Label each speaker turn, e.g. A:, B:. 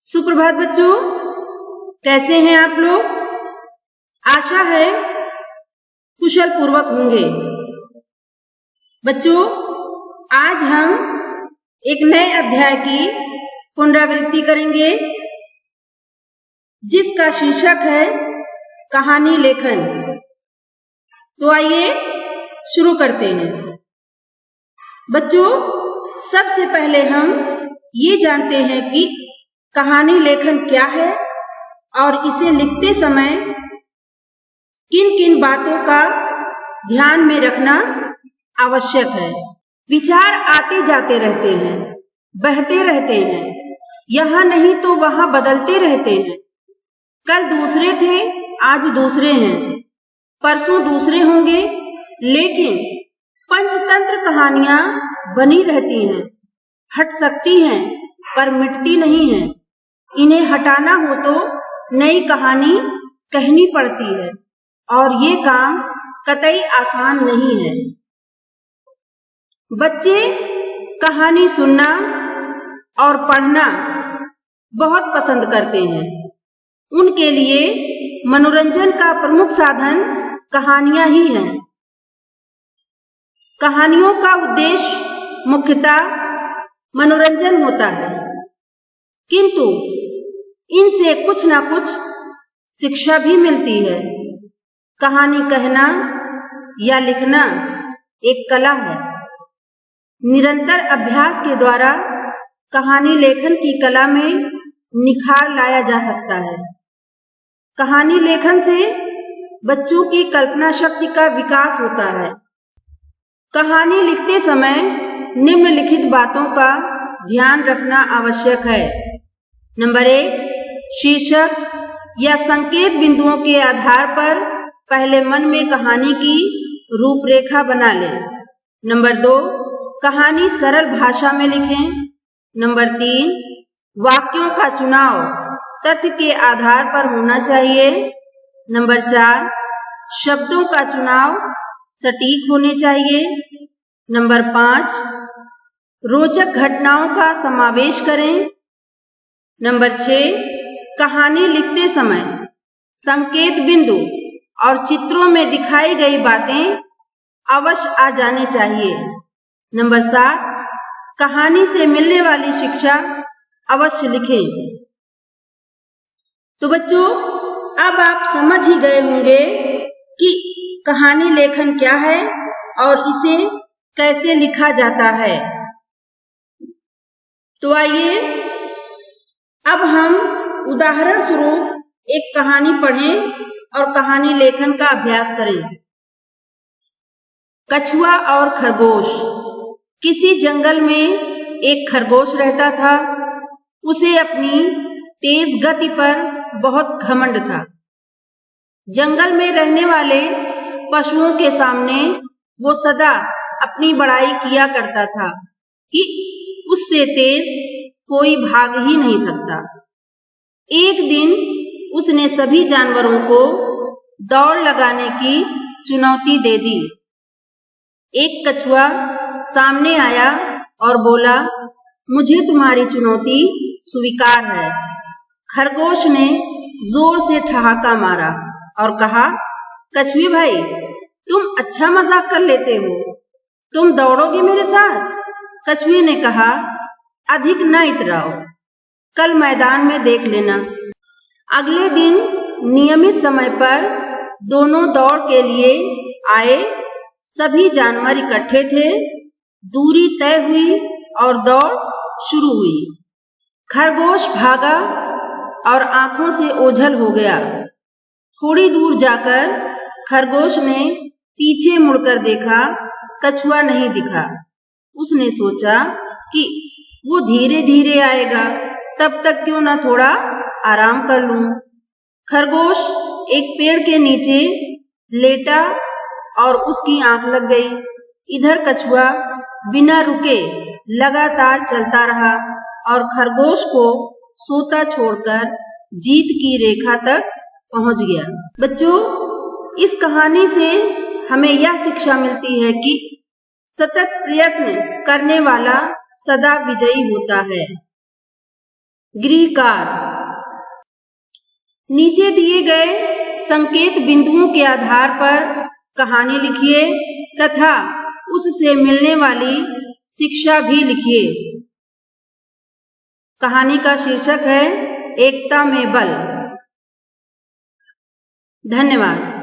A: सुप्रभात बच्चों, कैसे हैं आप लोग? आशा है कुशल पूर्वक होंगे। बच्चों, आज हम एक नए अध्याय की पुनरावृत्ति करेंगे जिसका शीर्षक है कहानी लेखन। तो आइए शुरू करते हैं। बच्चों, सबसे पहले हम ये जानते हैं कि कहानी लेखन क्या है और इसे लिखते समय किन किन बातों का ध्यान में रखना आवश्यक है। विचार आते जाते रहते हैं, बहते रहते हैं, यहाँ नहीं तो वहाँ बदलते रहते हैं। कल दूसरे थे, आज दूसरे हैं, परसों दूसरे होंगे, लेकिन पंचतंत्र कहानियां बनी रहती हैं, हट सकती हैं पर मिटती नहीं हैं। इन्हें हटाना हो तो नई कहानी कहनी पड़ती है और ये काम कतई आसान नहीं है। बच्चे कहानी सुनना और पढ़ना बहुत पसंद करते हैं। उनके लिए मनोरंजन का प्रमुख साधन कहानियां ही हैं। कहानियों का उद्देश्य मुख्यतः मनोरंजन होता है, किंतु इनसे कुछ ना कुछ शिक्षा भी मिलती है। कहानी कहना या लिखना एक कला है। निरंतर अभ्यास के द्वारा कहानी लेखन की कला में निखार लाया जा सकता है। कहानी लेखन से बच्चों की कल्पना शक्ति का विकास होता है। कहानी लिखते समय निम्नलिखित बातों का ध्यान रखना आवश्यक है। नंबर 1, शीर्षक या संकेत बिंदुओं के आधार पर पहले मन में कहानी की रूपरेखा बना लें। नंबर 2, कहानी सरल भाषा में लिखें। नंबर 3, वाक्यों का चुनाव तथ्य के आधार पर होना चाहिए। नंबर 4, शब्दों का चुनाव सटीक होने चाहिए। नंबर 5, रोचक घटनाओं का समावेश करें। नंबर 6, कहानी लिखते समय संकेत बिंदु और चित्रों में दिखाई गई बातें अवश्य आ जानी चाहिए। नंबर 7, कहानी से मिलने वाली शिक्षा अवश्य लिखें। तो बच्चों, अब आप समझ ही गए होंगे कि कहानी लेखन क्या है और इसे कैसे लिखा जाता है। तो आइए अब हम उदाहरण स्वरूप एक कहानी पढ़ें और कहानी लेखन का अभ्यास करें। कछुआ और खरगोश। किसी जंगल में एक खरगोश रहता था। उसे अपनी तेज गति पर बहुत घमंड था। जंगल में रहने वाले पशुओं के सामने वो सदा अपनी बड़ाई किया करता था कि उससे तेज कोई भाग ही नहीं सकता। एक दिन उसने सभी जानवरों को दौड़ लगाने की चुनौती दे दी। एक कछुआ सामने आया और बोला, मुझे तुम्हारी चुनौती स्वीकार है। खरगोश ने जोर से ठहाका मारा और कहा, कछुए भाई, तुम अच्छा मजाक कर लेते हो। तुम दौड़ोगे मेरे साथ? कछुए ने कहा, अधिक न इतराओ, कल मैदान में देख लेना। अगले दिन नियमित समय पर दोनों दौड़ के लिए आए। सभी जानवर इकट्ठे थे। दूरी तय हुई और दौड़ शुरू हुई। खरगोश भागा और आंखों से ओझल हो गया। थोड़ी दूर जाकर खरगोश ने पीछे मुड़कर देखा, कछुआ नहीं दिखा। उसने सोचा कि वो धीरे धीरे आएगा, तब तक क्यों न थोड़ा आराम कर लूं। खरगोश एक पेड़ के नीचे लेटा और उसकी आंख लग गई। इधर कछुआ बिना रुके लगातार चलता रहा और खरगोश को सोता छोड़कर जीत की रेखा तक पहुंच गया। बच्चों, इस कहानी से हमें यह शिक्षा मिलती है कि सतत प्रयत्न करने वाला सदा विजयी होता है। गृहकार। नीचे दिए गए संकेत बिंदुओं के आधार पर कहानी लिखिए तथा उससे मिलने वाली शिक्षा भी लिखिए। कहानी का शीर्षक है एकता में बल। धन्यवाद।